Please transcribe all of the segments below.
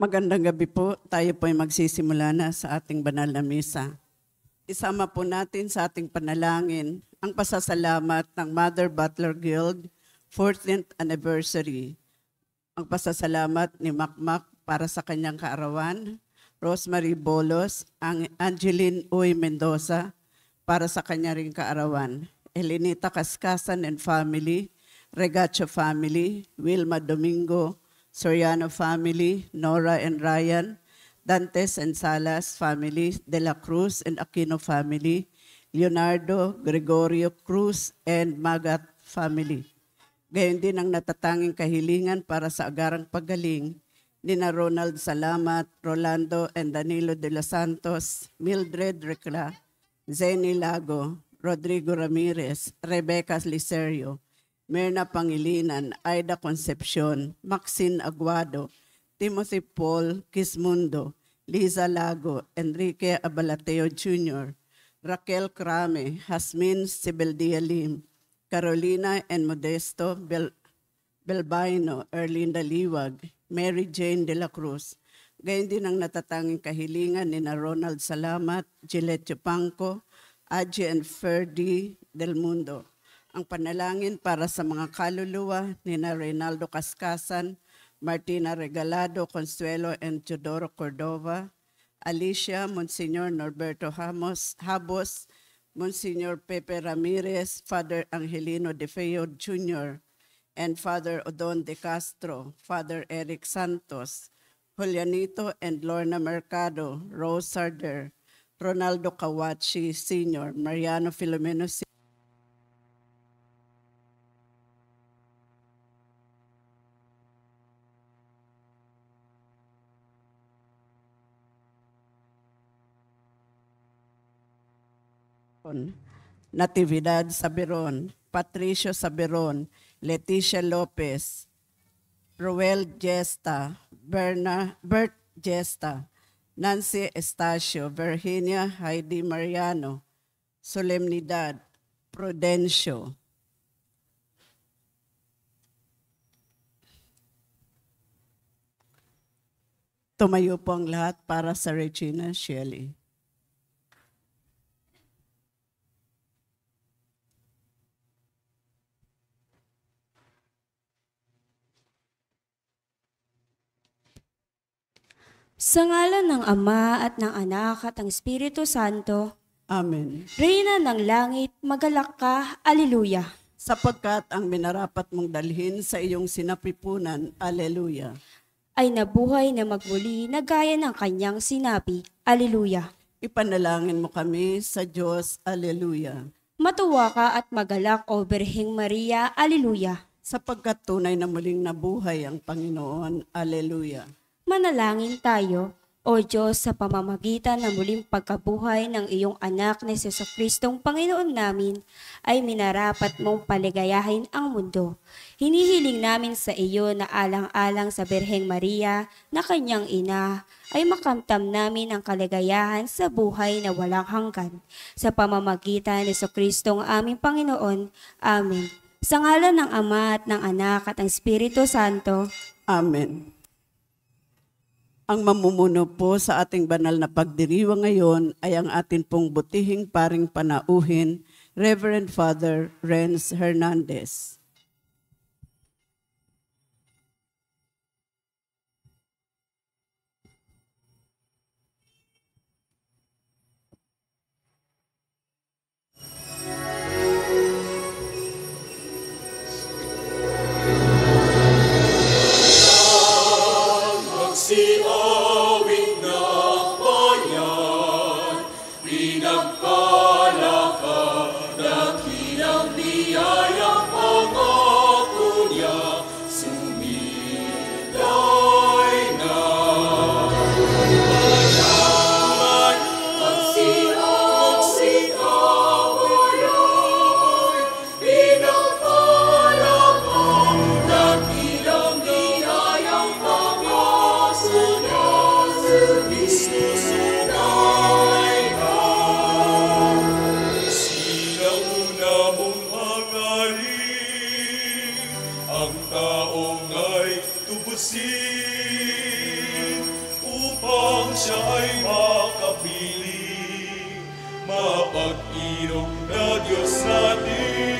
Magandang gabi po. Tayo po ay magsisimula na sa ating banal na misa. Isama po natin sa ating panalangin ang pasasalamat ng Mother Butler Guild 14th anniversary. Ang pasasalamat ni Makmak para sa kanyang kaarawan, Rosemary Bolos, ang Angeline Uy Mendoza para sa kanya ring kaarawan, Elenita Kaskasan and family, Regacho family, Wilma Domingo, Soriano family, Nora and Ryan, Dantes and Salas family, De La Cruz and Aquino family, Leonardo, Gregorio Cruz, and Magat family. Gayon din ang natatanging kahilingan para sa agarang paggaling ni na Ronald Salamat, Rolando and Danilo de los Santos, Mildred Recla, Zeni Lago, Rodrigo Ramirez, Rebecca Licerio, Mirna Pangilinan, Aida Concepcion, Maxine Aguado, Timothy Paul Kismundo, Liza Lago, Enrique Abalateo Jr., Raquel Crame, Hasmin Sibeldia Lim, Carolina and Modesto Belbaino, Erlinda Liwag, Mary Jane de la Cruz. Gayon din ang natatanging kahilingan ni na Ronald Salamat, Gillette Chupanco, Aji and Ferdy Del Mundo. Ang panalangin para sa mga kaluluwa ni na Reynaldo Kaskasan, Martina Regalado, Consuelo and Teodoro Cordova, Alicia, Monsignor Norberto Habos, Monsignor Pepe Ramirez, Father Angelino De Feo Jr., and Father Odon De Castro, Father Eric Santos, Julianito and Lorna Mercado, Rose Sarder, Ronaldo Kawachi Sr., Mariano Filomeno Natividad Saberon, Patricio Saberon, Leticia Lopez, Roel Gesta, Bert Gesta, Nancy Estacio, Virginia Heidi Mariano, Solemnidad, Prudencio. Tumayo po ang lahat para sa Regina Shelley. Sa ngalan ng Ama at ng Anak at ng Espiritu Santo. Amen. Reyna ng langit, magalak ka, Alleluia. Sapagkat ang minarapat mong dalhin sa iyong sinapipunan, Alleluia. Ay nabuhay na magmuli na gaya ng kanyang sinabi, Alleluia. Ipanalangin mo kami sa Diyos, Alleluia. Matuwa ka at magalak, O Birheng Maria, Alleluia. Sapagkat tunay na muling nabuhay ang Panginoon, Alleluia. Manalangin tayo, O Diyos, sa pamamagitan ng muling pagkabuhay ng iyong anak na si Jesucristong Panginoon namin, ay minarapat mong paligayahin ang mundo. Hinihiling namin sa iyo na alang-alang sa Birheng Maria na kanyang ina, ay makamtam namin ang kaligayahan sa buhay na walang hanggan. Sa pamamagitan ni Jesucristong aming Panginoon. Amen. Sa ngalan ng Ama at ng Anak at ng Espiritu Santo. Amen. Ang mamumuno po sa ating banal na pagdiriwang ngayon ay ang atin pong butihing paring panauhin, Reverend Father Renz Hernandez. Ang taong ay tubusin Panginoon na Diyos natin.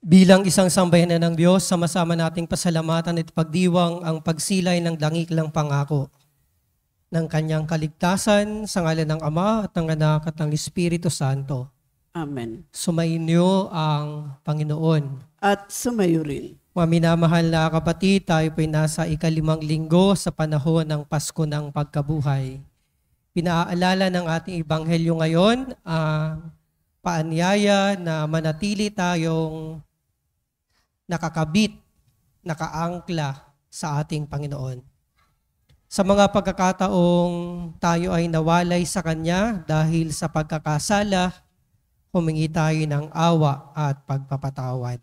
Bilang isang sambayanan ng Diyos, sama-sama nating pasalamatan at pagdiwang ang pagsilay ng dangiklang pangako ng kanyang kaligtasan sa ngalan ng Ama at ng Anak at ng Espiritu Santo. Amen. Sumainyo ang Panginoon. At sumayo rin. Mga minamahal na kapatid, tayo po'y nasa ika-5 linggo sa panahon ng Pasko ng Pagkabuhay. Pinaalala ng ating Ebanghelyo ngayon ang paanyaya na manatili tayong nakakabit, nakaangkla sa ating Panginoon. Sa mga pagkakataong tayo ay nawalay sa Kanya dahil sa pagkakasala, humingi tayo ng awa at pagpapatawad.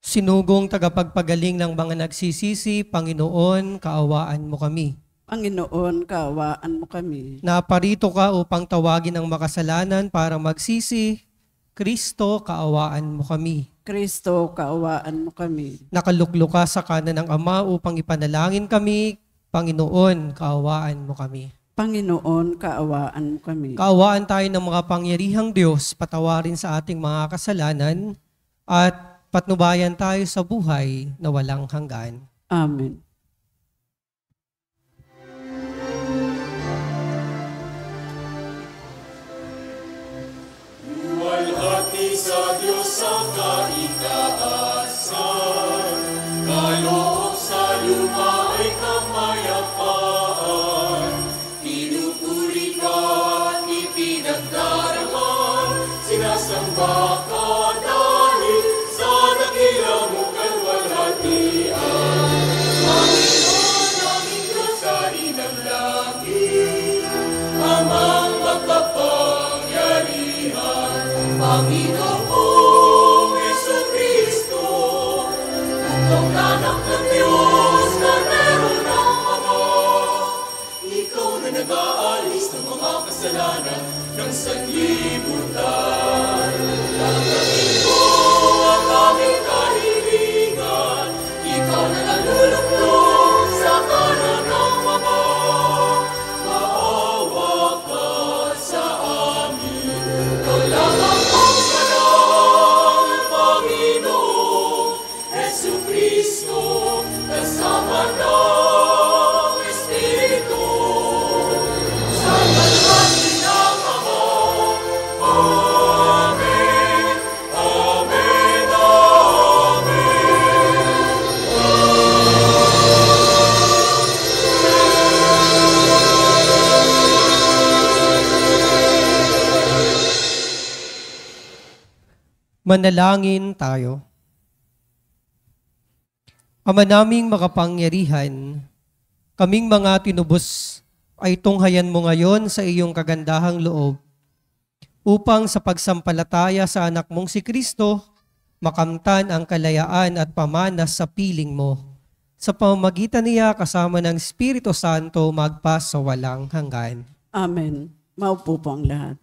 Sinugong tagapagpagaling ng mga nagsisisi, Panginoon, kaawaan mo kami. Panginoon, kaawaan mo kami. Naparito ka upang tawagin ang makasalanan para magsisi. Kristo, kaawaan mo kami. Kristo, kaawaan mo kami. Nakaluklok ka sa kanan ng Ama upang ipanalangin kami. Panginoon, kaawaan mo kami. Panginoon, kaawaan mo kami. Kaawaan tayo ng mga pangyarihang Diyos, patawarin sa ating mga kasalanan, at patnubayan tayo sa buhay na walang hanggan. Amen. Luwalhati sa Diyos sa kaitaasan, kaloob sa lupa ay kapayapaan. Pinupuri ka at ipinagdaraman, sinasamba ka dahil sa dakila mong kalwalhatian. Panginoon, aming Diyos sa inang langit, amang magpapangyarihan, Panginoong Jesucristo, bugtong anak ng Diyos na meron ng Ama. Ikaw na nag-aalis ng mga kasalanan ng sanlibutan. Tanggapin mo ang aming kahilingan, ikaw na naluluklok sa kanan ng Ama. Maawa ka sa amin, ikaw lamang ang Manalangin tayo. Ama naming makapangyarihan, kaming mga tinubos ay tunghayan mo ngayon sa iyong kagandahang loob upang sa pagsampalataya sa anak mong si Kristo, makamtan ang kalayaan at pamanas sa piling mo. Sa pamamagitan niya kasama ng Espiritu Santo magpa sa walang hanggan. Amen. Maupo po ang lahat.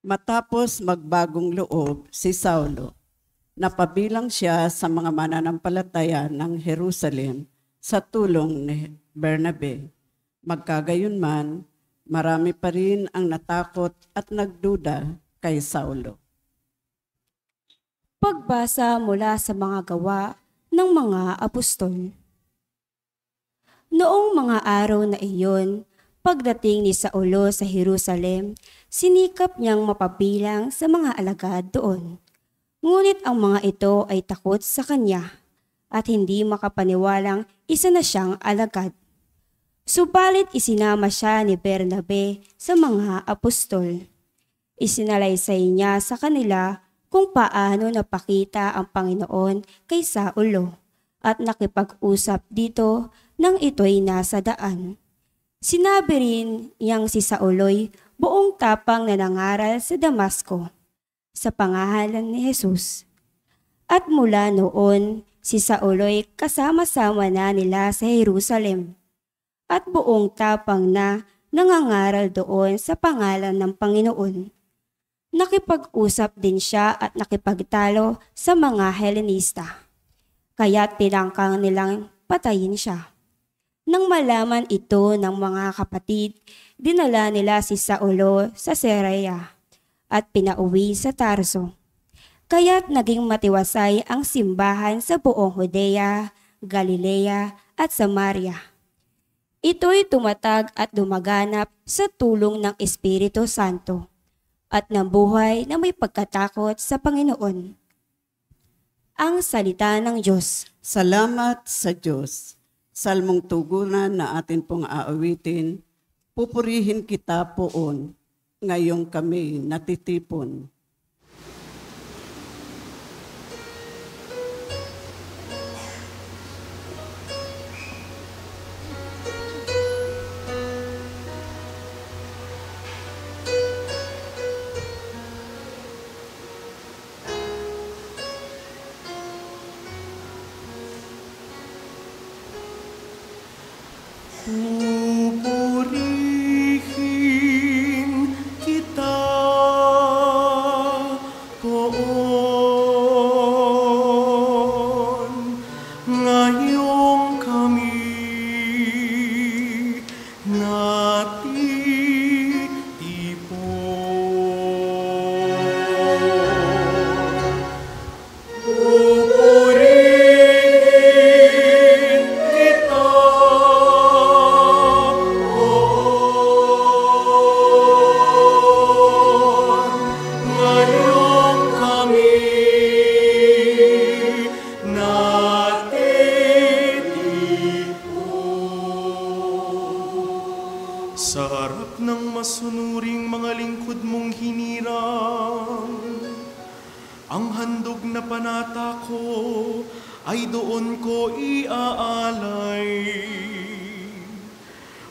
Matapos magbagong loob si Saulo, napabilang siya sa mga mananampalataya ng Jerusalem sa tulong ni Bernabe. Magkagayunman, marami pa rin ang natakot at nagduda kay Saulo. Pagbasa mula sa mga gawa ng mga apostol. Noong mga araw na iyon, pagdating ni Saulo sa Jerusalem, sinikap niyang mapabilang sa mga alagad doon. Ngunit ang mga ito ay takot sa kanya at hindi makapaniwalang isa na siyang alagad. Subalit isinama siya ni Bernabe sa mga apostol. Isinalaysay niya sa kanila kung paano napakita ang Panginoon kay Saulo at nakipag-usap dito nang ito'y nasa daan. Sinabi rin niyang si Saulo'y buong tapang na nangaral sa Damasco sa pangalan ni Jesus. At mula noon, si Saulo'y kasama-sama na nila sa Jerusalem at buong tapang na nangangaral doon sa pangalan ng Panginoon. Nakipag-usap din siya at nakipagtalo sa mga Helenista, kaya tinangkang nilang patayin siya. Nang malaman ito ng mga kapatid, dinala nila si Saulo sa Serea at pinauwi sa Tarso. Kaya't naging matiwasay ang simbahan sa buong Judea, Galilea at Samaria. Ito'y tumatag at dumaganap sa tulong ng Espiritu Santo at nabuhay na may pagkatakot sa Panginoon. Ang salita ng Diyos. Salamat sa Diyos. Salmong tugunan na atin pong aawitin, pupurihin kita poon, ngayong kami natitipon. Pupurihin kita poon, ngayong kami natitipon. Pupurihin kita ngayong kami natitipon. Sa harap ng masunuring mga lingkod mong hinirang, ang handog na panata ko ay doon ko iaalay.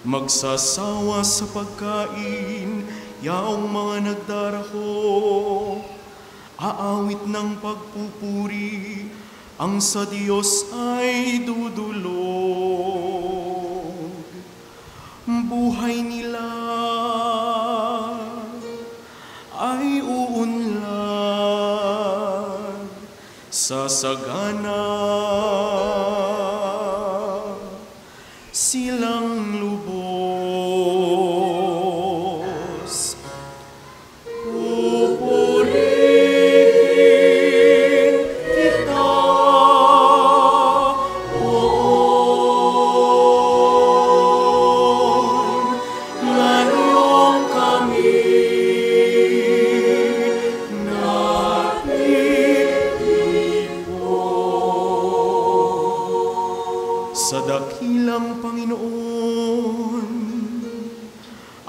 Magsasawa sa pagkain, yaong mga nagdarako, aawit ng pagpupuri, ang sa Diyos ay dudulog. Buhay nila ay uunlad sa sagana, silang lubos. Pupurihin kita poon, ngayong kami natitipon.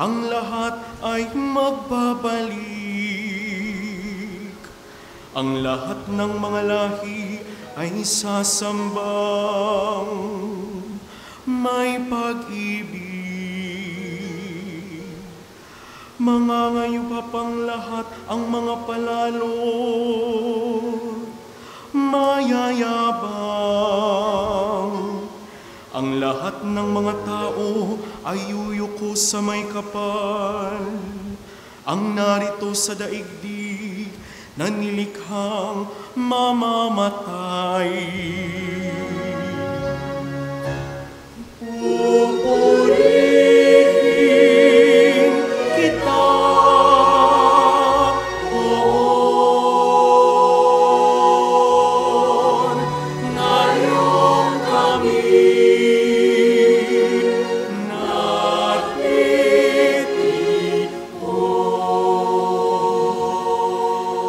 ang lahat ay magbabalik. Ang lahat ng mga lahi ay sasambang may pag-ibig. Mangangayo pa pang lahat ang mga palalo, mayayabang. Ang lahat ng mga tao ay yuyuko sa may kapal. Ang narito sa daigdig na nilikhang mamamatay. Pupurihin kita, Poon, ngayong kami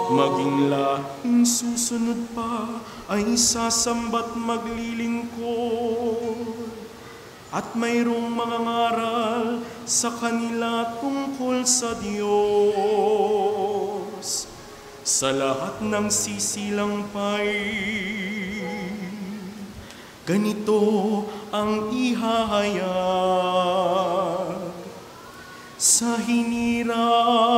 maging lahing susunod pa ay sasamba't maglilingkod, at mayroong mga ngaral sa kanila tungkol sa Diyos. Sa lahat ng sisilang pay, ganito ang ihahayag sa hinirang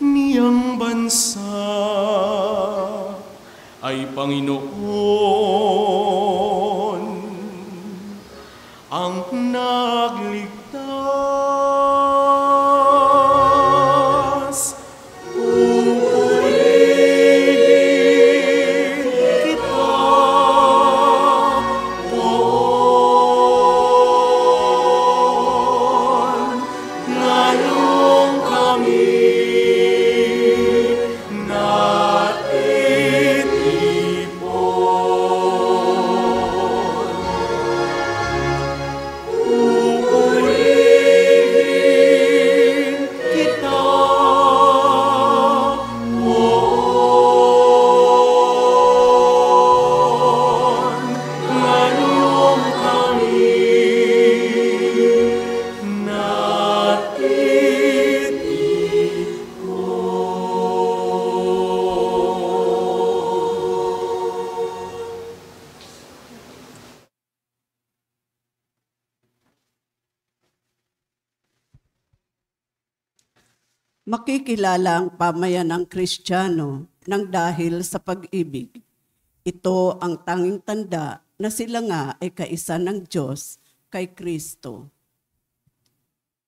niyang bansa ay Panginoon ang nagligtas. Pupurihin kita, Poon, ngayong kami makikilala ang pamayanang Kristiyano ng dahil sa pag-ibig. Ito ang tanging tanda na sila nga ay kaisa ng Diyos kay Kristo.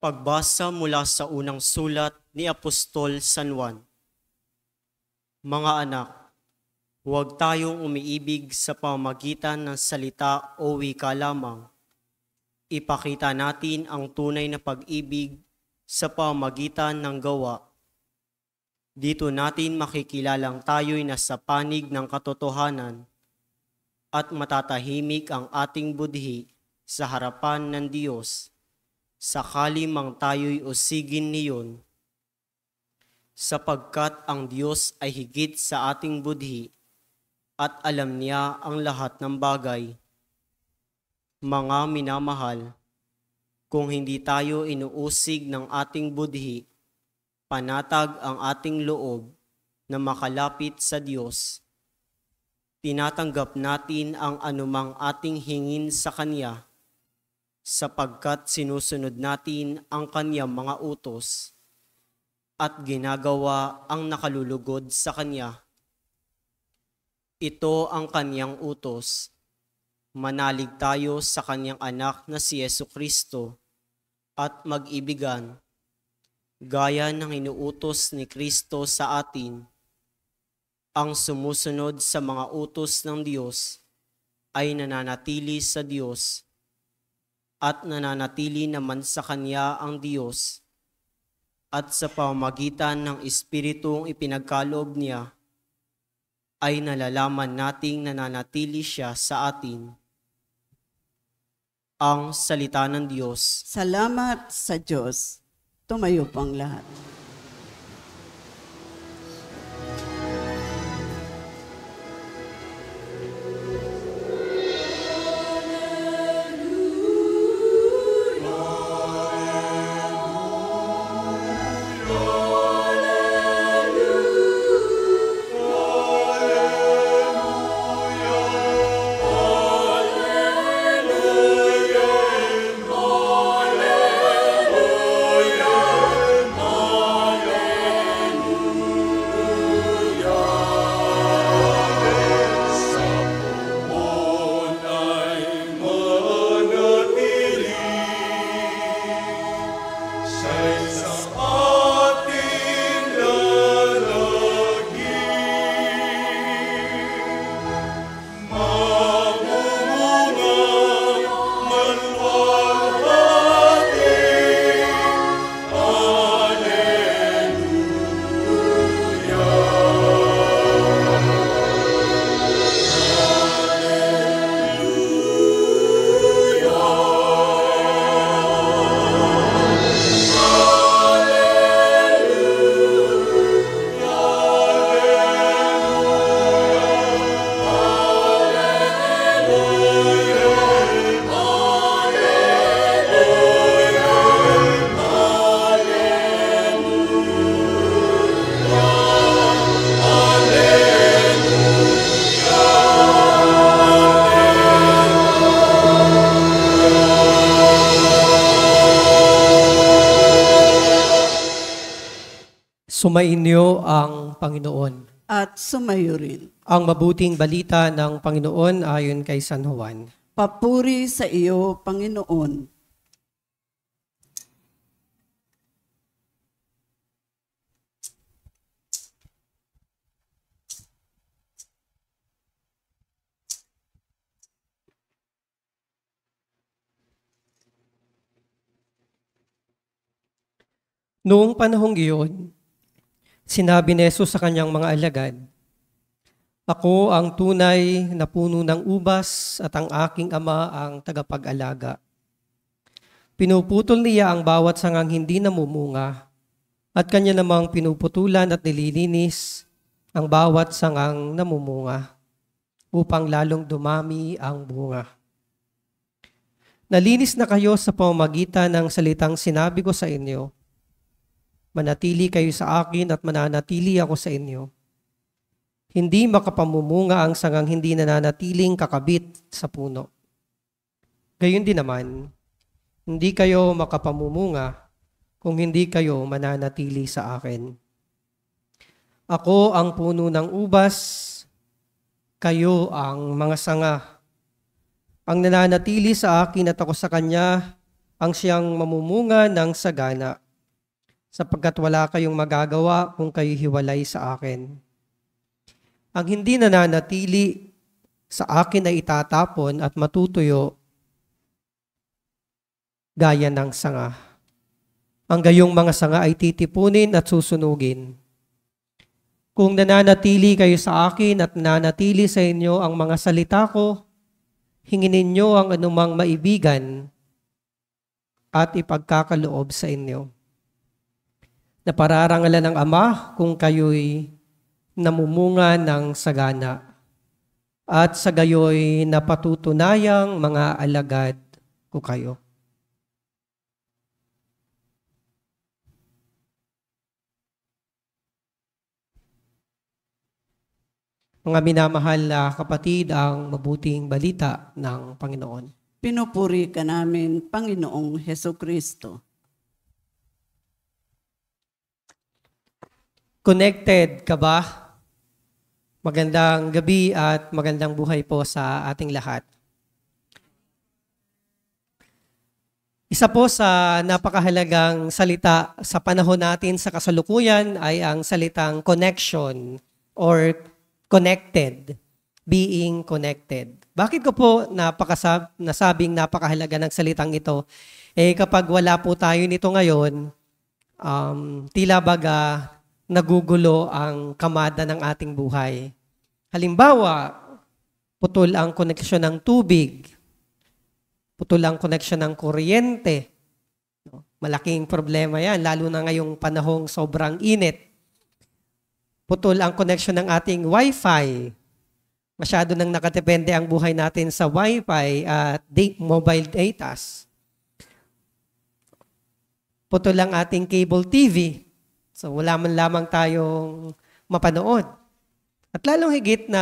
Pagbasa mula sa unang sulat ni Apostol San Juan. Mga anak, huwag tayong umiibig sa pamamagitan ng salita o wika lamang. Ipakita natin ang tunay na pag-ibig sa pamamagitan ng gawa. Dito natin makikilalang tayo'y nasa panig ng katotohanan at matatahimik ang ating budhi sa harapan ng Diyos, sakali mang tayo'y usigin niyon, sapagkat ang Diyos ay higit sa ating budhi at alam niya ang lahat ng bagay. Mga minamahal, kung hindi tayo inuusig ng ating budhi, panatag ang ating loob na makalapit sa Diyos. Tinatanggap natin ang anumang ating hingin sa Kanya, sapagkat sinusunod natin ang Kanyang mga utos at ginagawa ang nakalulugod sa Kanya. Ito ang Kanyang utos. Manalig tayo sa Kanyang anak na si Jesucristo at mag-ibigan, gaya ng inuutos ni Kristo sa atin. Ang sumusunod sa mga utos ng Diyos ay nananatili sa Diyos, at nananatili naman sa Kanya ang Diyos, at sa pamamagitan ng Espiritong ipinagkaloob niya, ay nalalaman nating nananatili siya sa atin. Ang salita ng Diyos. Salamat sa Diyos. Tumayo po ang lahat. Alleluia. Sumainyo ang Panginoon. At sumayo rin. Ang mabuting balita ng Panginoon ayon kay San Juan. Papuri sa iyo, Panginoon. Noong panahong iyon, sinabi ni Jesus sa kanyang mga alagad, "Ako ang tunay na puno ng ubas at ang aking ama ang tagapag-alaga. Pinuputol niya ang bawat sangang hindi namumunga at kanya namang pinuputulan at nililinis ang bawat sangang namumunga upang lalong dumami ang bunga. Nalinis na kayo sa pamamagitan ng salitang sinabi ko sa inyo. Manatili kayo sa akin at mananatili ako sa inyo. Hindi makapamumunga ang sangang hindi nananatiling kakabit sa puno. Gayon din naman, hindi kayo makapamumunga kung hindi kayo mananatili sa akin. Ako ang puno ng ubas, kayo ang mga sanga. Ang nananatili sa akin at ako sa kanya, ang siyang mamumunga ng sagana, sapagkat wala kayong magagawa kung kayo hiwalay sa akin. Ang hindi nananatili sa akin ay itatapon at matutuyo gaya ng sanga. Ang gayong mga sanga ay titipunin at susunugin. Kung nananatili kayo sa akin at nananatili sa inyo ang mga salita ko, hingin ninyo ang anumang maibigan at ipagkakaloob sa inyo. Napararangalan ng Ama kung kayo'y namumunga ng sagana at sa gayo'y napatutunayang mga alagad ko kayo." Mga minamahal na kapatid, ang mabuting balita ng Panginoon. Pinupuri ka namin, Panginoong Hesukristo. Connected ka ba? Magandang gabi at magandang buhay po sa ating lahat. Isa po sa napakahalagang salita sa panahon natin sa kasalukuyan ay ang salitang connection or connected, being connected. Bakit ko po nasabing napakahalaga ng salitang ito? Kapag wala po tayo nito ngayon, tila baga nagugulo ang kamada ng ating buhay. Halimbawa, putol ang koneksyon ng tubig, putol ang koneksyon ng kuryente. Malaking problema yan, lalo na ngayong panahong sobrang init. Putol ang koneksyon ng ating Wi-Fi. Masyado nang nakadepende ang buhay natin sa Wi-Fi at mobile data. Putol ang ating cable TV. So wala man lamang tayong mapanood. At lalong higit na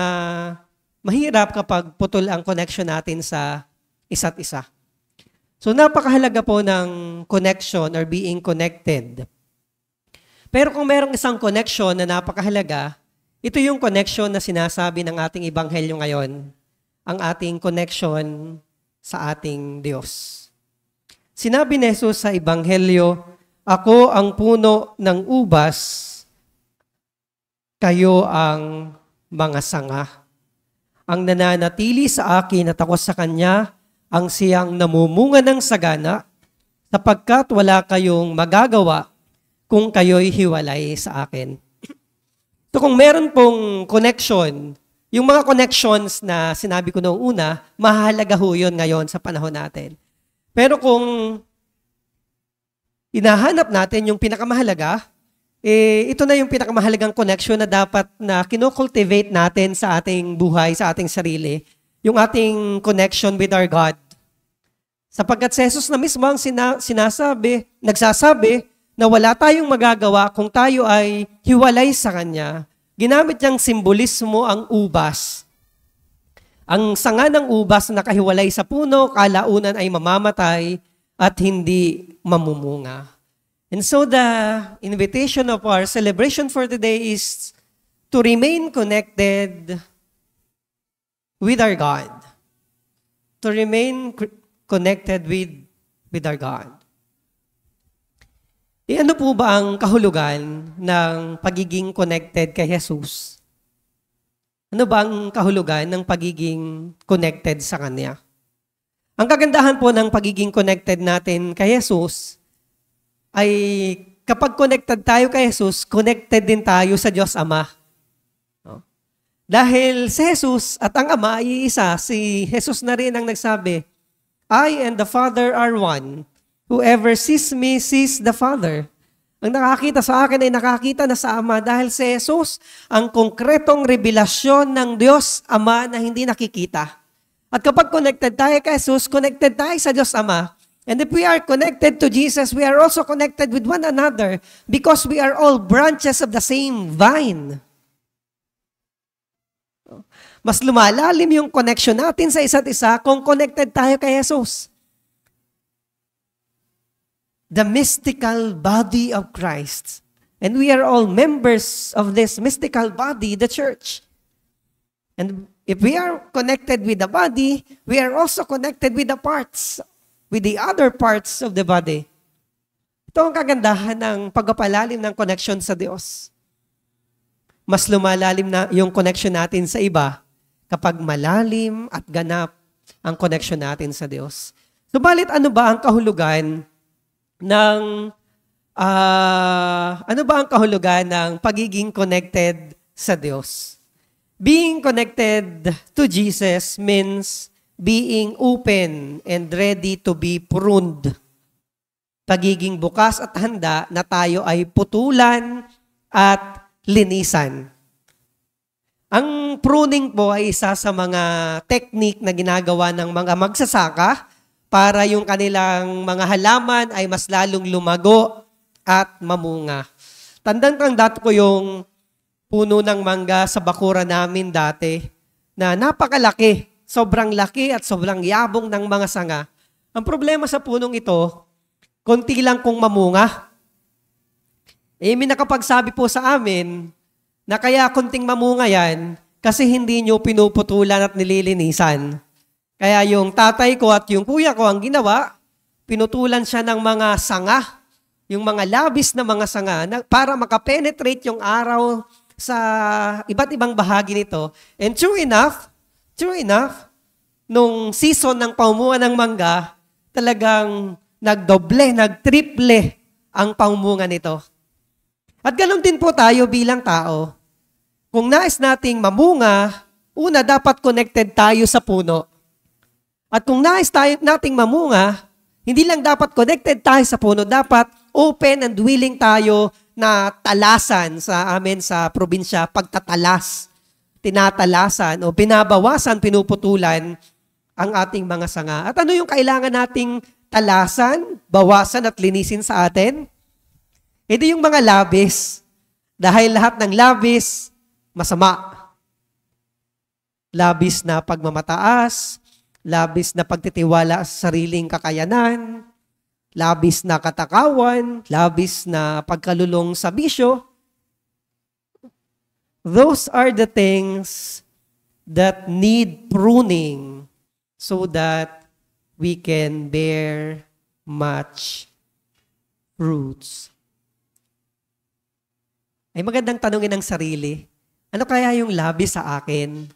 mahirap kapag putol ang connection natin sa isa't isa. So napakahalaga po ng connection or being connected. Pero kung merong isang connection na napakahalaga, ito yung connection na sinasabi ng ating ebanghelyo ngayon, ang ating connection sa ating Diyos. Sinabi ni Jesus sa ebanghelyo, "Ako ang puno ng ubas, kayo ang mga sanga. Ang nananatili sa akin at ako sa kanya, ang siyang namumunga ng sagana, sapagkat wala kayong magagawa kung kayo'y hiwalay sa akin." So kung meron pong connection, yung mga connections na sinabi ko noong una, mahalaga ho yun ngayon sa panahon natin. Pero kung hinahanap natin yung pinakamahalaga, ito na yung pinakamahalagang connection na dapat na kinocultivate natin sa ating buhay, sa ating sarili, yung ating connection with our God. Sapagkat si Jesus na mismo ang nagsasabi na wala tayong magagawa kung tayo ay hiwalay sa Kanya. Ginamit niyang simbolismo ang ubas. Ang sanga ng ubas na nakahiwalay sa puno, kalaunan ay mamamatay at hindi mamumunga. And so the invitation of our celebration for today is to remain connected with our God. To remain connected with our God. Ano po ba ang kahulugan ng pagiging connected kay Jesus? Ano ba ang kahulugan ng pagiging connected sa Kanya? Ang kagandahan po ng pagiging connected natin kay Jesus ay kapag connected tayo kay Jesus, connected din tayo sa Diyos Ama. No? Dahil si Jesus at ang Ama ay isa, si Jesus na rin ang nagsabi, I and the Father are one. Whoever sees me sees the Father. Ang nakakita sa akin ay nakakita na sa Ama dahil si Jesus ang konkretong revelasyon ng Diyos Ama na hindi nakikita. At kapag connected tayo kay Jesus, connected tayo sa Diyos Ama. And if we are connected to Jesus, we are also connected with one another because we are all branches of the same vine. Mas lumalalim yung connection natin sa isa't isa kung connected tayo kay Jesus. The mystical body of Christ. And we are all members of this mystical body, the church. And if we are connected with the body, we are also connected with the parts, with the other parts of the body. Ito ang kagandahan ng pagpapalalim ng connection sa Diyos. Mas lumalalim na yung connection natin sa iba kapag malalim at ganap ang connection natin sa Diyos. Subalit ano ba ang kahulugan ng pagiging connected sa Diyos? Being connected to Jesus means being open and ready to be pruned. Pagiging bukas at handa na tayo ay putulan at linisan. Ang pruning po ay isa sa mga technique na ginagawa ng mga magsasaka para yung kanilang mga halaman ay mas lalong lumago at mamunga. Tandang-tanda ko yung puno ng mangga sa bakura namin dati na napakalaki, sobrang laki at sobrang yabong ng mga sanga. Ang problema sa punong ito, konti lang kung mamunga. May nakapagsabi po sa amin na kaya konting mamunga yan kasi hindi nyo pinuputulan at nililinisan. Kaya yung tatay ko at yung kuya ko ang ginawa, pinutulan siya ng mga sanga, yung mga labis na mga sanga para makapenetrate yung araw sa iba't ibang bahagi nito. And true enough, nung season ng pamumunga ng mangga, talagang nagdoble, nagtriple ang pamumunga nito. At ganun din po tayo bilang tao. Kung nais nating mamunga, una dapat connected tayo sa puno. At kung nais nating mamunga, hindi lang dapat connected tayo sa puno, dapat open and willing tayo na talasan sa amin sa probinsya, pagtatalas, tinatalasan o binabawasan, pinuputulan ang ating mga sanga. At ano yung kailangan nating talasan, bawasan at linisin sa atin? Hindi yung mga labis. Dahil lahat ng labis, masama. Labis na pagmamataas, labis na pagtitiwala sa sariling kakayanan, labis na katakawan, labis na pagkalulong sa bisyo. Those are the things that need pruning so that we can bear much fruits. Ay magandang tanungin ng sarili, ano kaya yung labis sa akin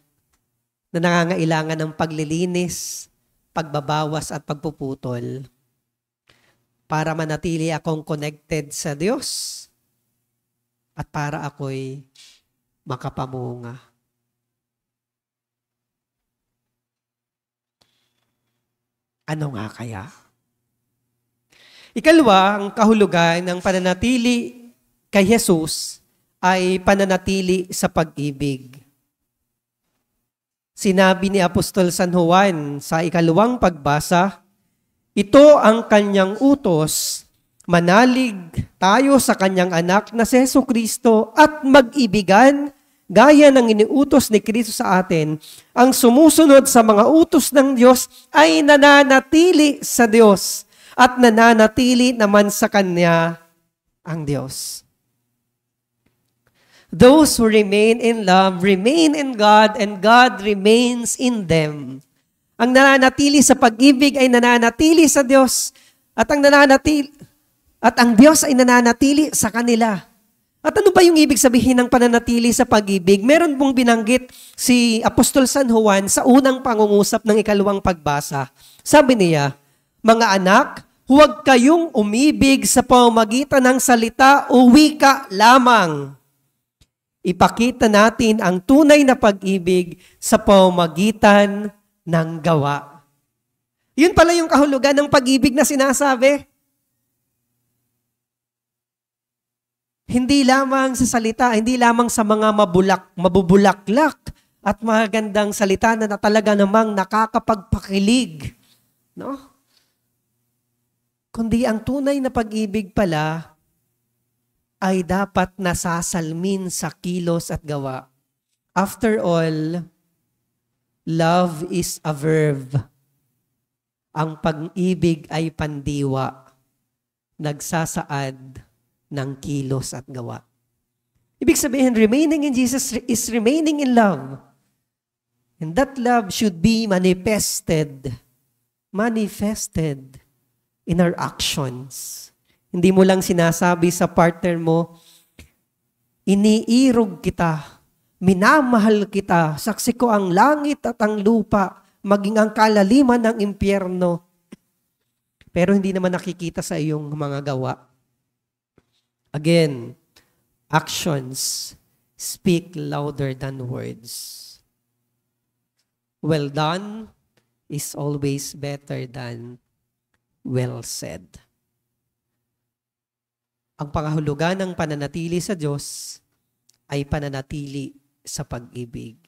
na nangangailangan ng paglilinis, pagbabawas at pagpuputol para manatili akong connected sa Diyos at para ako'y makapamunga. Ano nga kaya? Ikalawa, ang kahulugan ng pananatili kay Jesus ay pananatili sa pag-ibig. Sinabi ni Apostol San Juan sa ikalawang pagbasa, ito ang kanyang utos, manalig tayo sa kanyang anak na si Jesucristo at mag-ibigan gaya ng iniutos ni Kristo sa atin. Ang sumusunod sa mga utos ng Diyos ay nananatili sa Diyos at nananatili naman sa Kanya ang Diyos. Those who remain in love, remain in God, and God remains in them. Ang nananatili sa pag-ibig ay nananatili sa Diyos, at ang Diyos ay nananatili sa kanila. At ano ba yung ibig sabihin ng pananatili sa pag-ibig? Meron pong binanggit si Apostol San Juan sa unang pangungusap ng ikalawang pagbasa. Sabi niya, "Mga anak, huwag kayong umibig sa pamamagitan ng salita o wika lamang. Ipakita natin ang tunay na pag-ibig sa pamamagitan ng gawa." Yun pala yung kahulugan ng pag-ibig na sinasabi. Hindi lamang sa salita, hindi lamang sa mga mabubulaklak at magandang salita na talaga namang nakakapagpakilig. No? Kundi ang tunay na pag-ibig pala ay dapat nasasalmin sa kilos at gawa. After all, love is a verb. Ang pag-ibig ay pandiwa, nagsasaad ng kilos at gawa. Ibig sabihin, remaining in Jesus is remaining in love. And that love should be manifested in our actions. Hindi mo lang sinasabi sa partner mo, iniirog kita, minamahal kita, saksi ko ang langit at ang lupa, maging ang kalaliman ng impyerno. Pero hindi naman nakikita sa iyong mga gawa. Again, actions speak louder than words. Well done is always better than well said. Ang pangahulugan ng pananatili sa Diyos ay pananatili sa pag-ibig.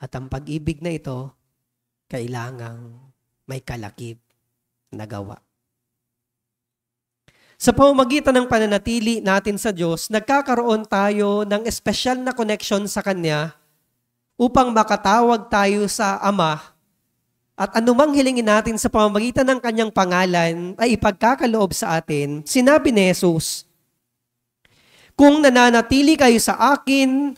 At ang pag-ibig na ito, kailangang may kalakip na gawa. Sa pamamagitan ng pananatili natin sa Diyos, nagkakaroon tayo ng espesyal na connection sa Kanya upang makatawag tayo sa Ama at anumang hilingin natin sa pamamagitan ng Kanyang pangalan ay ipagkakaloob sa atin. Sinabi ni Jesus, "Kung nananatili kayo sa akin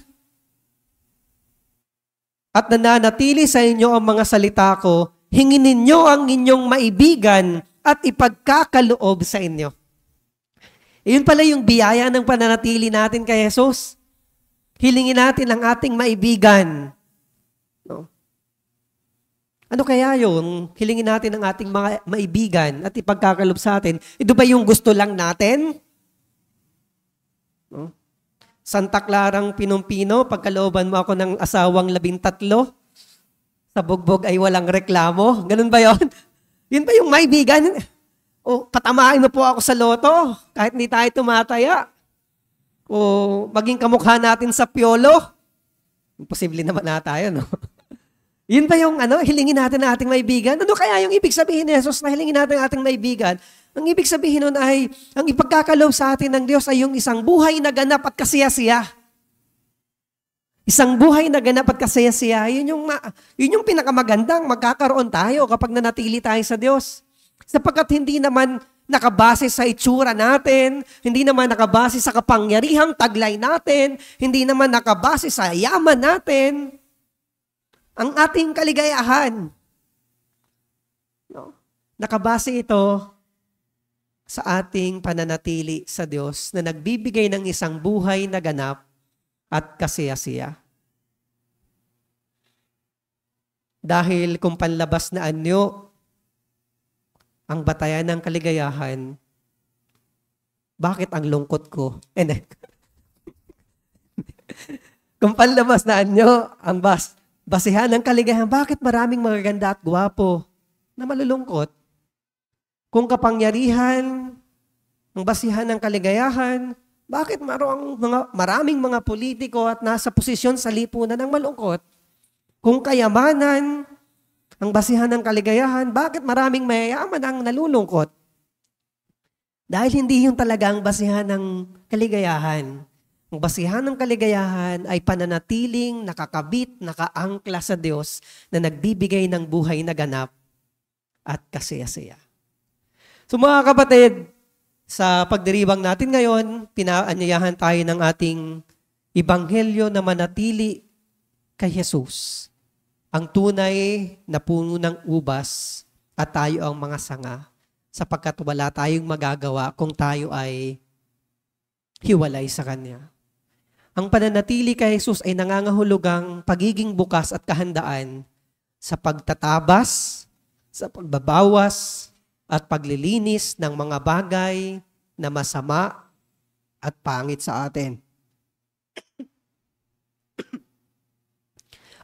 at nananatili sa inyo ang mga salita ko, hingin ninyo ang inyong maibigan at ipagkakaloob sa inyo." Iyon pala yung biyaya ng pananatili natin kay Jesus. Hilingin natin ang ating maibigan. No? Ano kaya yung hilingin natin ang ating mga maibigan at ipagkakalob sa atin? Ito ba yung gusto lang natin? No? Santa Clarang Pinumpino, pagkalooban mo ako ng asawang 13, sa bugbog ay walang reklamo. Ganun ba yon? Yun ba yung maibigan? O patamain mo po ako sa loto kahit hindi tayo tumataya. O maging kamukha natin sa Piolo. Imposible naman na tayo, no? Yun ba yung hilingin natin na ating maibigan? Ano kaya yung ibig sabihin ni Jesus na hilingin natin ang ating maibigan? Ang ibig sabihin nun ay, ang ipagkakaloob sa atin ng Diyos ay yung isang buhay na ganap at kasiyasiya. Isang buhay na ganap at kasiyasiya. Yun yung pinakamagandang magkakaroon tayo kapag nanatili tayo sa Diyos. Sapagkat hindi naman nakabase sa itsura natin, hindi naman nakabase sa kapangyarihang taglay natin, hindi naman nakabase sa yaman natin, ang ating kaligayahan. No? Nakabase ito sa ating pananatili sa Diyos na nagbibigay ng isang buhay na ganap at kasiyasiya. Dahil kung panlabas na anyo ang batayan ng kaligayahan, bakit ang lungkot ko? Kung panlabas na anyo ang basihan ng kaligayahan, bakit maraming magaganda at gwapo na malulungkot? Kung kapangyarihan ang basihan ng kaligayahan, bakit maraming mga politiko at nasa posisyon sa lipunan ng malungkot? Kung kayamanan ang basihan ng kaligayahan, bakit maraming mayayaman ang nalulungkot? Dahil hindi yun talaga ang basihan ng kaligayahan. Ang basihan ng kaligayahan ay pananatiling nakakabit, nakaangkla sa Diyos na nagbibigay ng buhay na ganap at kasiyasiya. So mga kapatid, Sa pagdiribang natin ngayon, pinaanyayahan tayo ng ating ebanghelyo na manatili kay Jesus, ang tunay na puno ng ubas at tayo ang mga sanga, sapagkat wala tayong magagawa kung tayo ay hiwalay sa Kanya. Ang pananatili kay Jesus ay nangangahulugang pagiging bukas at kahandaan sa pagtatabas, sa pagbabawas, at paglilinis ng mga bagay na masama at pangit sa atin.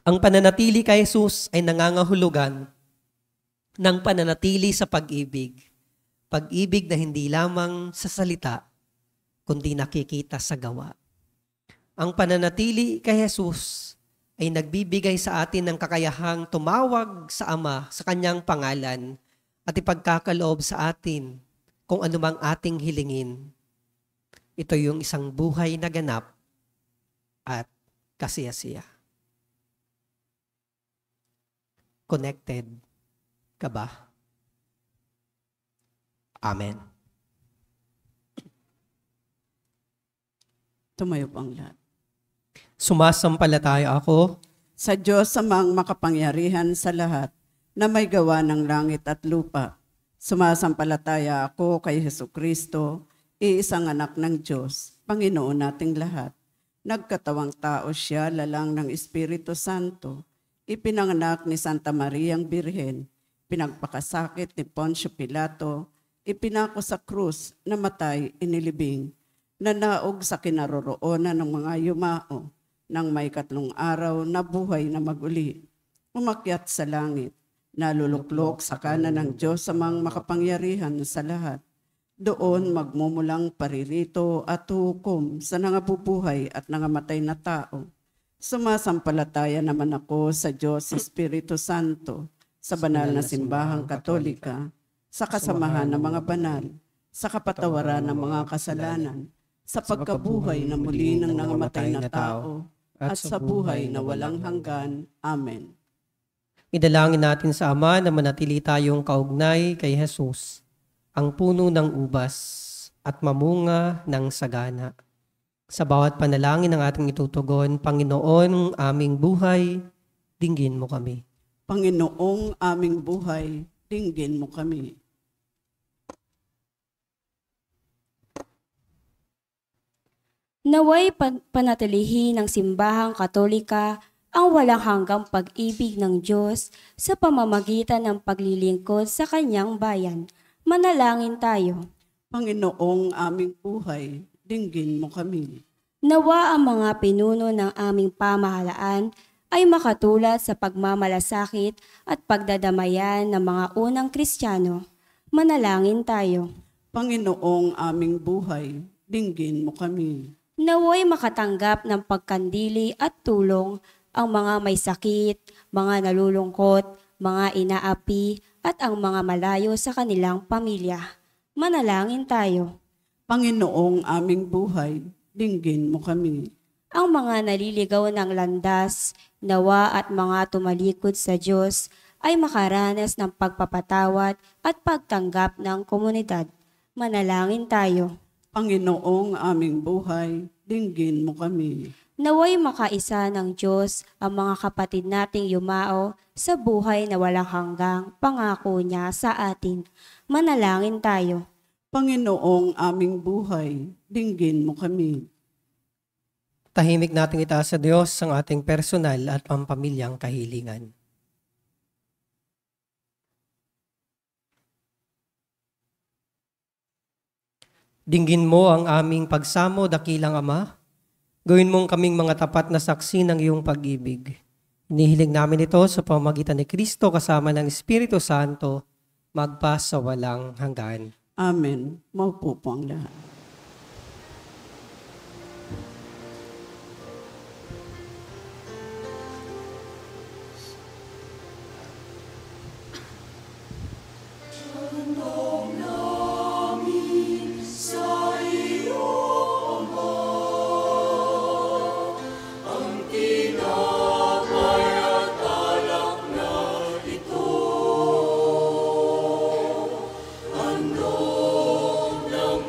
Ang pananatili kay Jesus ay nangangahulugan ng pananatili sa pag-ibig. Pag-ibig na hindi lamang sa salita, kundi nakikita sa gawa. Ang pananatili kay Jesus ay nagbibigay sa atin ng kakayahang tumawag sa Ama sa Kanyang pangalan at ipagkakaloob sa atin kung anumang ating hilingin. Ito yung isang buhay na ganap at kasiyasiya. Connected ka ba? Amen. Tumayo po ang lahat. Sumasampalataya ako Sa Diyos amang makapangyarihan sa lahat, na may gawa ng langit at lupa. Sumasampalataya ako kay Hesukristo, iisang anak ng Diyos, Panginoon nating lahat. Nagkatawang tao siya, lalang ng Espiritu Santo, ipinanganak ni Santa Mariang Birhen, pinagpakasakit ni Poncio Pilato, ipinako sa krus, namatay, inilibing, nanaog sa kinaroroonan ng mga yumao, nang may 3 araw na buhay na maguli, umakyat sa langit, naluluklok sa kanan ng Diyos amang makapangyarihan sa lahat. Doon magmumulang paririto at hukom sa nangabubuhay at nangamatay na tao. Sumasampalataya naman ako sa Diyos Espiritu Santo, sa banal na simbahang katolika, sa kasamahan ng mga banal, sa kapatawaran ng mga kasalanan, sa pagkabuhay na muli ng nangamatay na tao, at sa buhay na walang hanggan. Amen. Idalangin natin sa Ama na manatili tayong kaugnay kay Jesus, ang puno ng ubas at mamunga ng sagana. Sa bawat panalangin ng ating itutugon, Panginoon, aming buhay, dinggin mo kami. Panginoong aming buhay, dinggin mo kami. Naway panatilihin ng simbahang katolika ang walang hanggang pag-ibig ng Diyos sa pamamagitan ng paglilingkod sa Kanyang bayan. Manalangin tayo. Panginoong aming buhay, dinggin mo kami. Nawa ang mga pinuno ng aming pamahalaan ay makatulad sa pagmamalasakit at pagdadamayan ng mga unang Kristiyano. Manalangin tayo. Panginoong aming buhay, dinggin mo kami. Naway makatanggap ng pagkandili at tulong ang mga may sakit, mga nalulungkot, mga inaapi, at ang mga malayo sa kanilang pamilya. Manalangin tayo. Panginoong aming buhay, dinggin mo kami. Ang mga naliligaw ng landas, nawa at mga tumalikod sa Diyos ay makaranas ng pagpapatawad at pagtanggap ng komunidad. Manalangin tayo. Panginoong aming buhay, dinggin mo kami. Naway makaisa ng Diyos ang mga kapatid nating yumao sa buhay na walang hanggang pangako niya sa atin. Manalangin tayo. Panginoong aming buhay, dinggin mo kami. Tahimik nating itaas sa Diyos ang ating personal at pampamilyang kahilingan. Dinggin mo ang aming pagsamo, dakilang Ama. Gawin mong kaming mga tapat na saksi ng iyong pag-ibig. Inihiling namin ito sa pamamagitan ni Kristo kasama ng Espiritu Santo, magpa sa walang hanggan. Amen. Maupo po ang lahat. Ng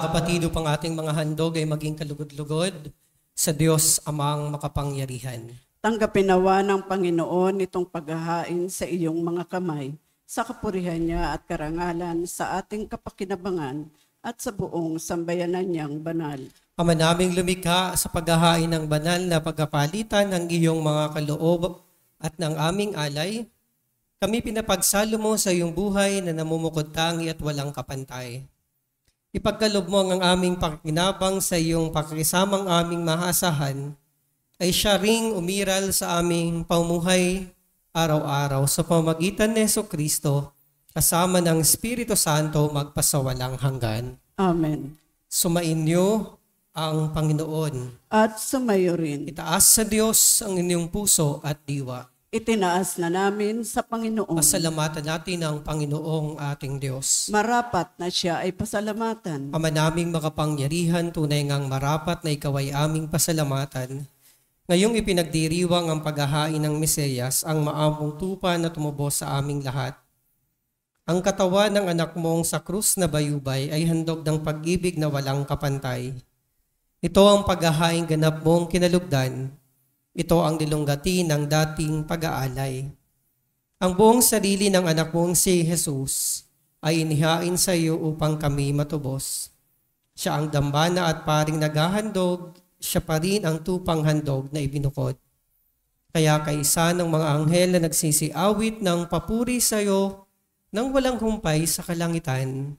kapatid, upang ating mga handog ay maging kalugod-lugod sa Diyos amang makapangyarihan. Tanggapin nawa ng Panginoon itong paghahain sa iyong mga kamay, sa kapurihan niya at karangalan sa ating kapakinabangan at sa buong sambayanan niyang banal. Ama naming lumikha, sa paghahain ng banal na pagkapalitan ng iyong mga kaloob at ng aming alay, kami pinapagsalo mo sa iyong buhay na namumukod tangi at walang kapantay. Ipagkalob mo ang aming pakinabang sa iyong pakikisamang aming mahasahan, ay siya ring umiral sa aming pamumuhay araw-araw sa pamamagitan ni Jesucristo, kasama ng Espiritu Santo magpasawalang hanggan. Amen. Sumainyo ang Panginoon. At sumayo rin. Itaas sa Diyos ang inyong puso at diwa. Itinaas na namin sa Panginoon. Pasalamatan natin ang Panginoong ating Diyos. Marapat na siya ay pasalamatan. Ama naming makapangyarihan, tunay ngang marapat na ikaw ay aming pasalamatan. Ngayong ipinagdiriwang ang paghahain ng Mesiyas, ang maamong tupa na tumubos sa aming lahat. Ang katawan ng anak mong sa krus na bayubay ay handog ng pag-ibig na walang kapantay. Ito ang paghahaing ganap mong kinalugdan. Ito ang dilunggati ng dating pag-aalay. Ang buong sarili ng anak mong si Jesus ay inihain sa iyo upang kami matubos. Siya ang dambana at paring naghahandog, siya pa rin ang tupang handog na ibinukod. Kaya kaisa ng mga anghel na nagsisiawit ng papuri sa iyo nang walang humpay sa kalangitan,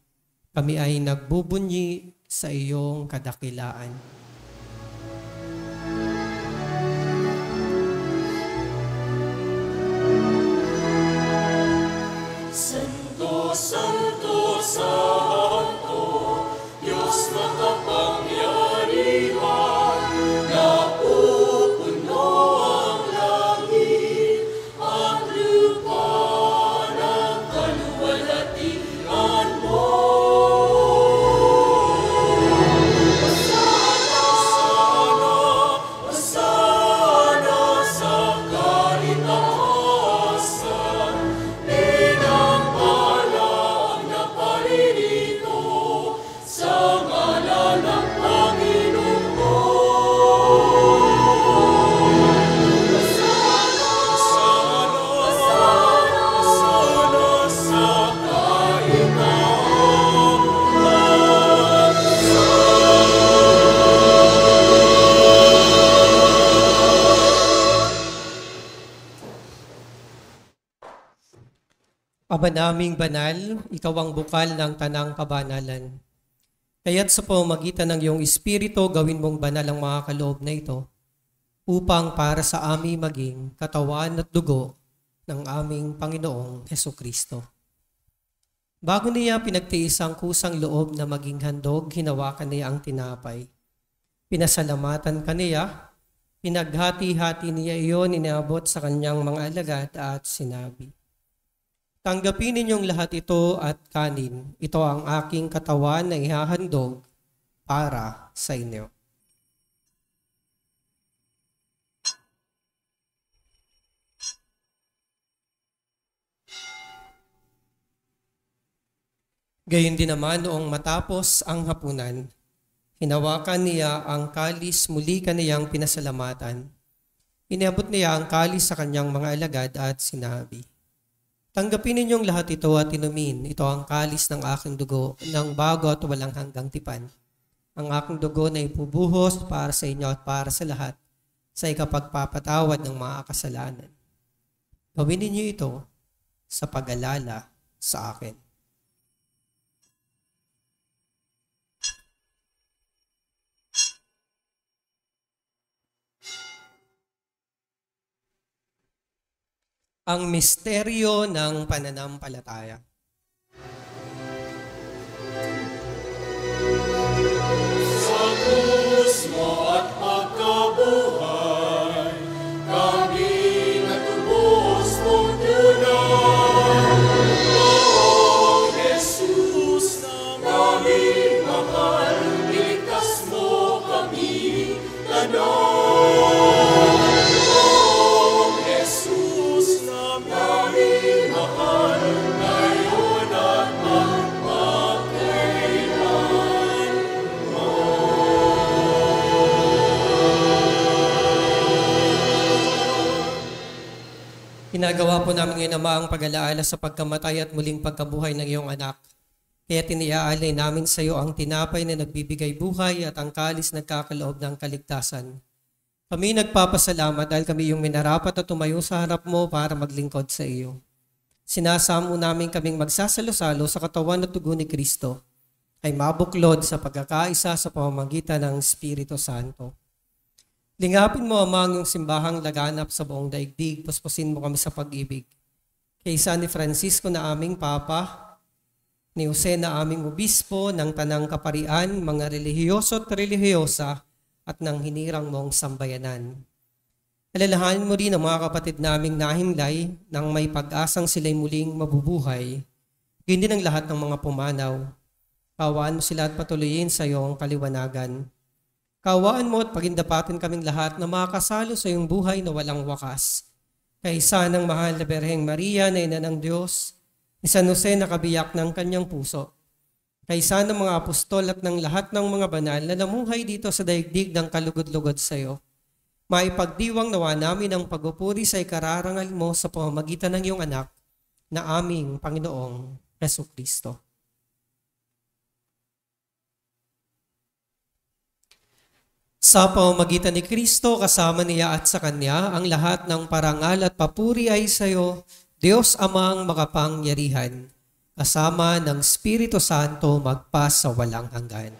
kami ay nagbubunyi sa iyong kadakilaan. Santo, Santo, Santo, Diyos makapangyarihan, napupuno ang langit at lupa ng kaluwalhatian mo. Hosana sa kaitaasan, pinampala ang naparirito sa ngalan ng Hosana sa Aba naming banal, ikaw ang bukal ng tanang kabanalan. Kaya't sa pamamagitan ng iyong Espiritu, gawin mong banal ang mga kaloob na ito, upang para sa amin maging katawan at dugo ng aming Panginoong Hesukristo. Bago niya pinagtiis ang kusang loob na maging handog, hinawakan niya ang tinapay. Pinasalamatan kaniya, pinaghati-hati niya iyon, inaabot sa kanyang mga alagad at sinabi, "Tanggapin ninyong lahat ito at kanin. Ito ang aking katawan na ihahandog para sa inyo." Gayon din naman noong matapos ang hapunan, hinawakan niya ang kalis, muli kaniyang pinasalamatan. Iniabot niya ang kalis sa kanyang mga alagad at sinabi, "Tanggapin ninyong lahat ito at inumin. Ito ang kalis ng aking dugo, ng bago at walang hanggang tipan. Ang aking dugo na ipubuhos para sa inyo at para sa lahat sa ikapagpapatawad ng mga kasalanan. Gawin ninyo ito sa pag-alala sa akin." Ang misteryo ng pananampalataya. Sa krus mo at pagkabuhay, kami natubos mong tunay. Poong Jesus, naming mahal, iligtas mo kami tanan. Poong Jesus, naming mahal, ngayon Ginagawa po namin ngayon, Ama, ang pag-alaala sa pagkamatay at muling pagkabuhay ng iyong anak. Kaya tiniaalay namin sa iyo ang tinapay na nagbibigay buhay at ang kalis nagkakaloob ng kaligtasan. Kami nagpapasalamat dahil kami yung minarapat at tumayo sa harap mo para maglingkod sa iyo. Sinasamo namin kaming magsasalo-salo sa katawan at dugo ni Kristo ay mabuklod sa pagkakaisa sa pamamagitan ng Espiritu Santo. Lingapin mo, Ama, ang iyong simbahang laganap sa buong daigdig. Puspusin mo kami sa pag-ibig. Kaysa ni Francisco na aming Papa, ni Jose na aming Obispo, ng Tanang Kaparian, mga relihiyoso at relihiyosa, at ng hinirang mong sambayanan. Alalahanin mo rin ang mga kapatid naming nahimlay nang may pag-asang sila'y muling mabubuhay. Yun din ang lahat ng mga pumanaw. Kawaan mo sila at patuloyin sa iyong kaliwanagan. Kawaan mo at pagindapatin kaming lahat na makasalo sa iyong buhay na walang wakas. Kaisa ng mahal na Berheng Maria na ina ng Diyos, ni San Jose na kabiyak ng kanyang puso. Kaisa ng mga apostol at ng lahat ng mga banal na namuhay dito sa daigdig ng kalugod-lugod sa iyo. Maipagdiwang nawa namin ang pagpupuri sa ikararangal mo sa pamamagitan ng iyong anak na aming Panginoong Jesucristo. Sa pamamagitan ni Kristo, kasama niya at sa Kanya, ang lahat ng parangal at papuri ay sa iyo, Diyos Amang makapangyarihan, kasama ng Espiritu Santo magpa sa walang hanggan.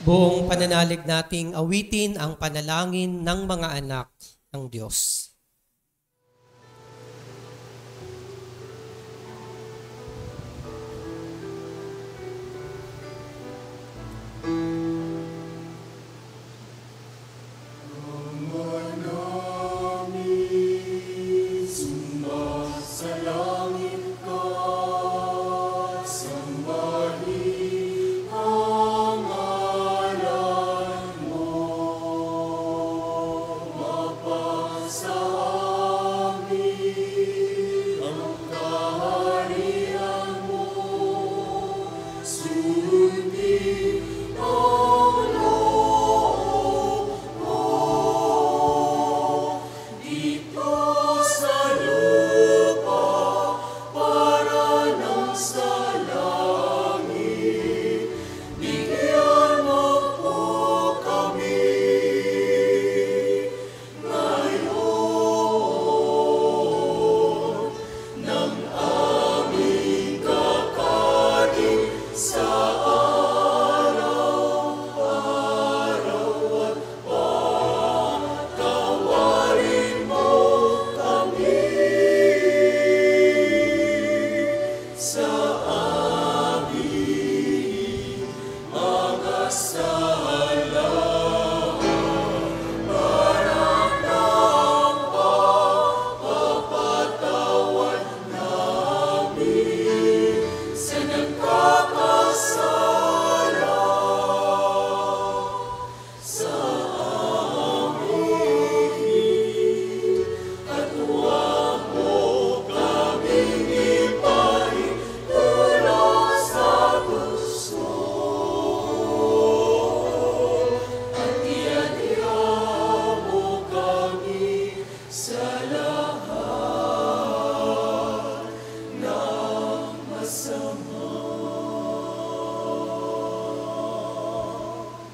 Buong pananalig nating awitin ang panalangin ng mga anak ng Diyos.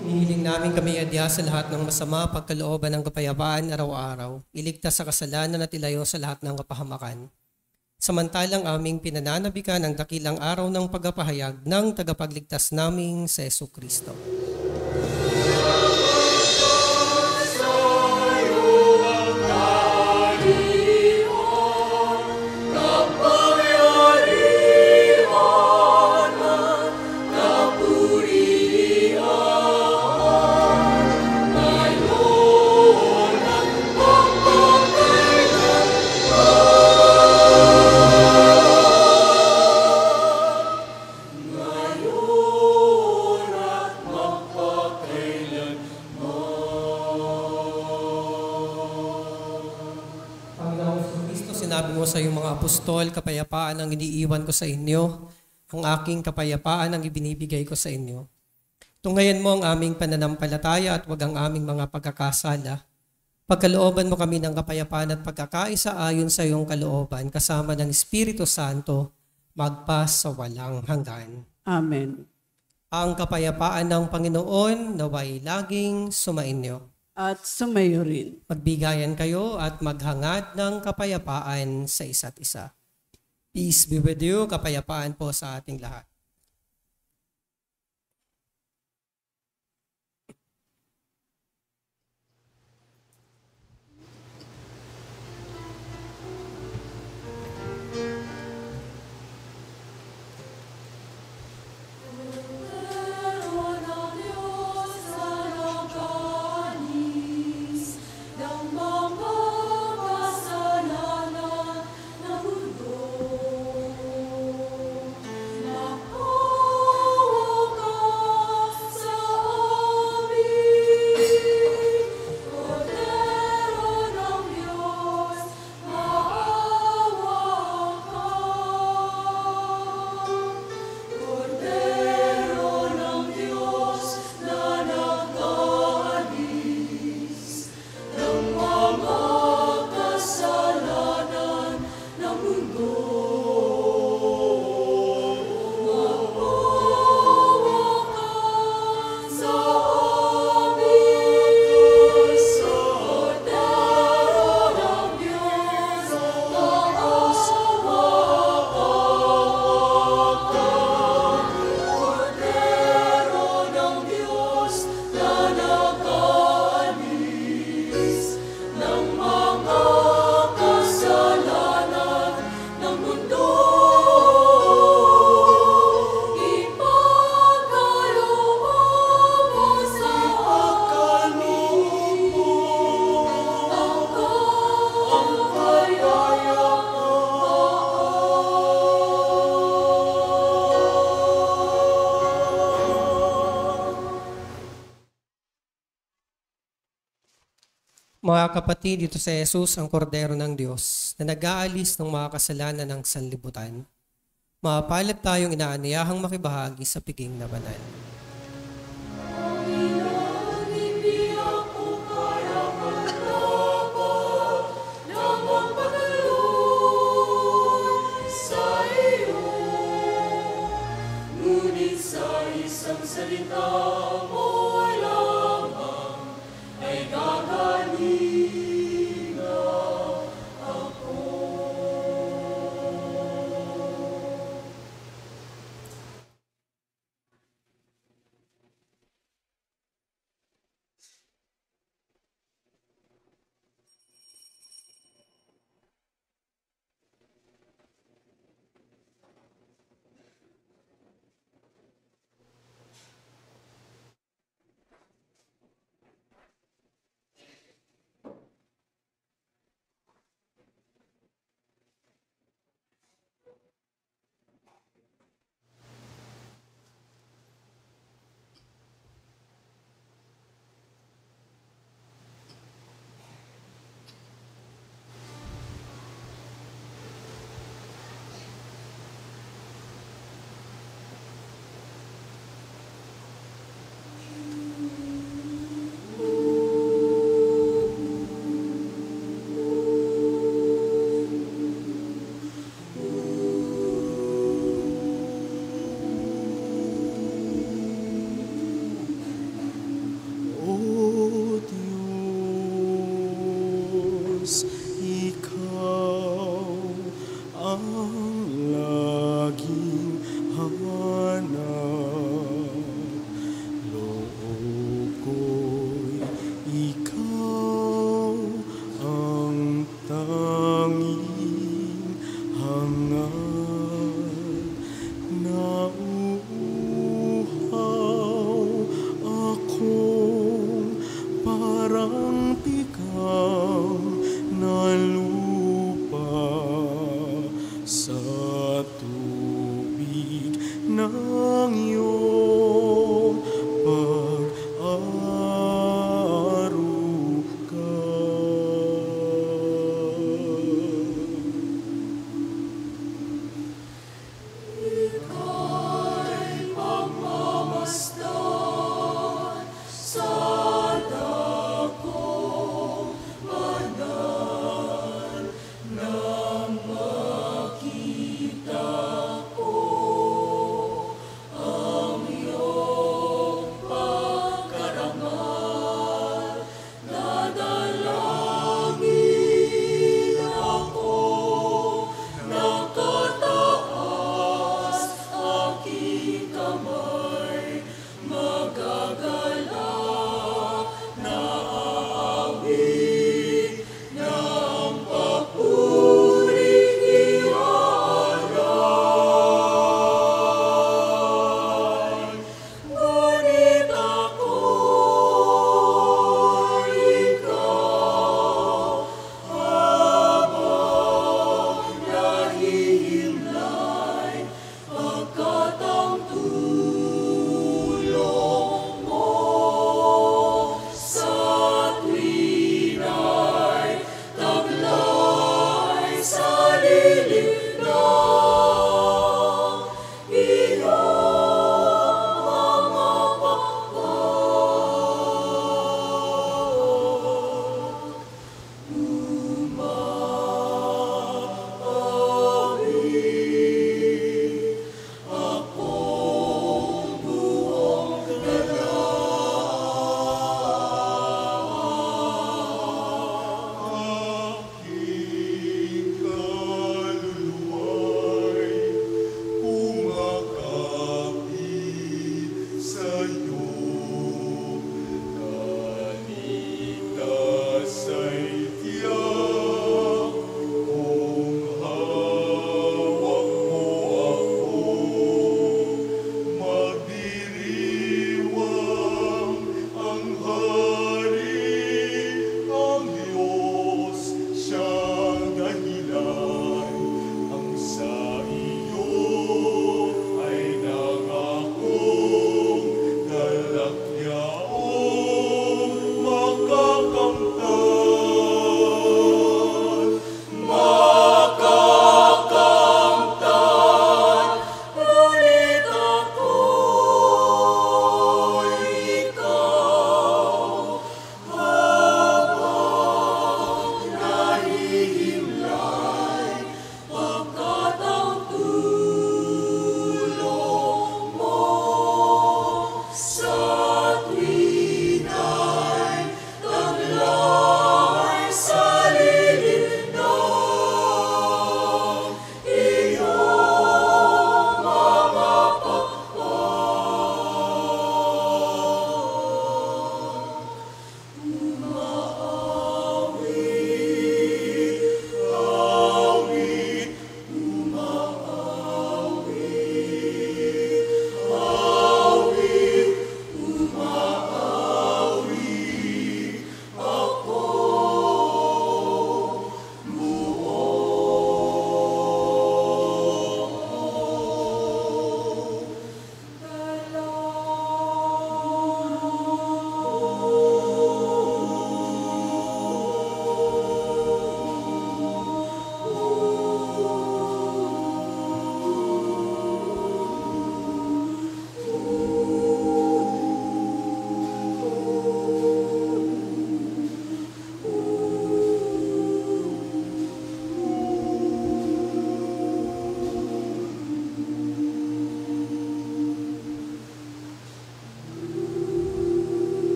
Hinihiling namin kami adya sa lahat ng masama, pagkalooban ng kapayapaan araw-araw, iligtas sa kasalanan at ilayo sa lahat ng kapahamakan. Samantalang aming pinananabikan ang dakilang araw ng pagpapahayag ng tagapagligtas naming sa Jesucristo. Kapu apostol, kapayapaan ang iniiwan ko sa inyo. Ang aking kapayapaan ang ibinibigay ko sa inyo. Tunghayan mo ang aming pananampalataya at wag ang aming mga pagkakasala. Pagkalooban mo kami ng kapayapaan at pagkakaisa ayon sa iyong kalooban, kasama ng Espiritu Santo, magpa sa walang hanggan. Amen. Ang kapayapaan ng Panginoon naway laging sumainyo. At sumayo rin. Magbigayan kayo at maghangad ng kapayapaan sa isa't isa. Peace be with you. Kapayapaan po sa ating lahat. Mga kapatid, dito sa Jesus, ang kordero ng Diyos, na nag-aalis ng mga kasalanan ng sanlibutan. Mapalad tayong inaaniyahang makibahagi sa piging na banal. Ngunit sa isang salita mo lamang ay gagaling ako.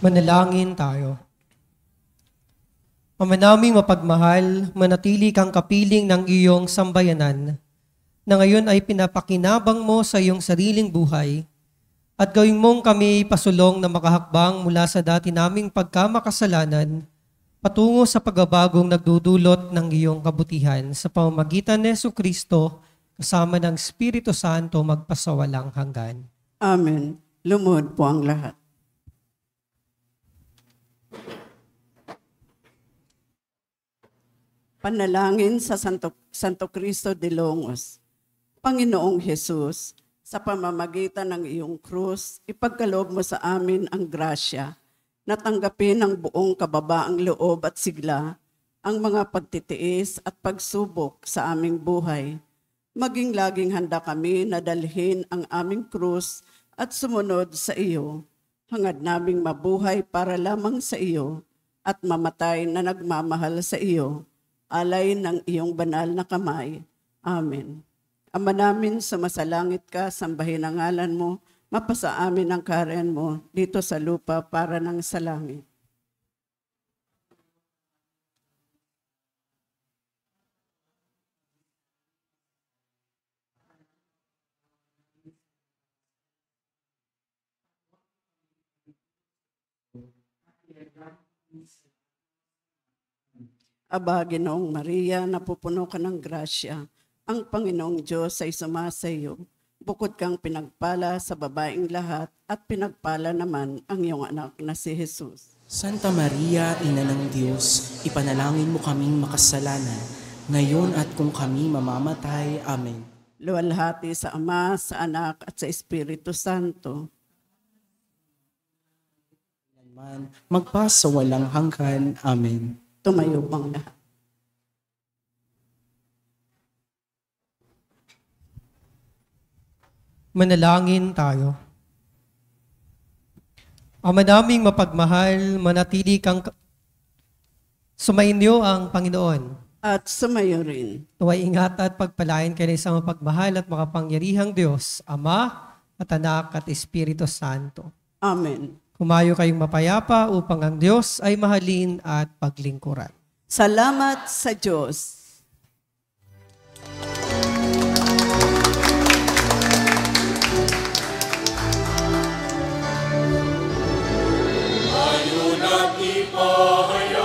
Manalangin tayo. Ama naming mapagmahal, manatili kang kapiling ng iyong sambayanan, na ngayon ay pinapakinabang mo sa iyong sariling buhay, at gawin mong kami pasulong na makahakbang mula sa dati naming pagkamakasalanan, patungo sa pagbabagong nagdudulot ng iyong kabutihan sa pamamagitan ni Jesucristo, kasama ng Espiritu Santo magpasawalang hanggan. Amen. Lumuhod po ang lahat. Panalangin sa Santo Cristo de Longos. Panginoong Jesus, sa pamamagitan ng iyong krus, ipagkaloob mo sa amin ang grasya na tanggapin ng buong kababaang loob at sigla ang mga pagtitiis at pagsubok sa aming buhay. Maging laging handa kami na dalhin ang aming krus at sumunod sa iyo, hangad naming mabuhay para lamang sa iyo at mamatay na nagmamahal sa iyo, alay ng iyong banal na kamay. Amen. Ama namin, sumasalangit ka, sambahin ang ngalan mo, mapasa amin ang kaharian mo dito sa lupa para ng sa langit. Aba, Ginoong Maria, napupuno ka ng grasya. Ang Panginoong Diyos ay sumasa iyo. Bukod kang pinagpala sa babaeng lahat at pinagpala naman ang iyong anak na si Jesus. Santa Maria, Ina ng Diyos, ipanalangin mo kaming makasalanan, ngayon at kung kami mamamatay. Amen. Luwalhati sa Ama, sa Anak at sa Espiritu Santo. Magpasa walang hanggan. Amen. Tumayo bang lahat? Manalangin tayo. Ama naming mapagmahal, manatili kang sumainyo ang Panginoon. At sumayo rin. Tuway ingat at pagpalain kayo sa mapagmahal at makapangyarihang Diyos, Ama at Anak at Espiritu Santo. Amen. Kumayo kayong mapayapa upang ang Diyos ay mahalin at paglingkuran. Salamat sa Diyos. Ayun at ipahayag,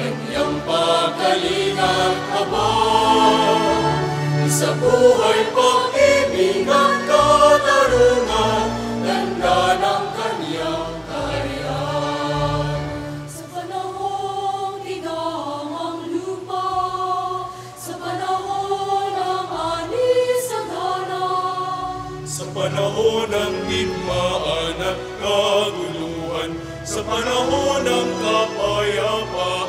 kanyang pagaling at habag, sa buhay pag-ibig at katarungan, ganda ng kanyang kaharian. Sa panahong tigang ang lupa, sa panahon ng anis at hanap, sa panahon ng digmaan at kaguluhan, sa panahon ng kapayapaan,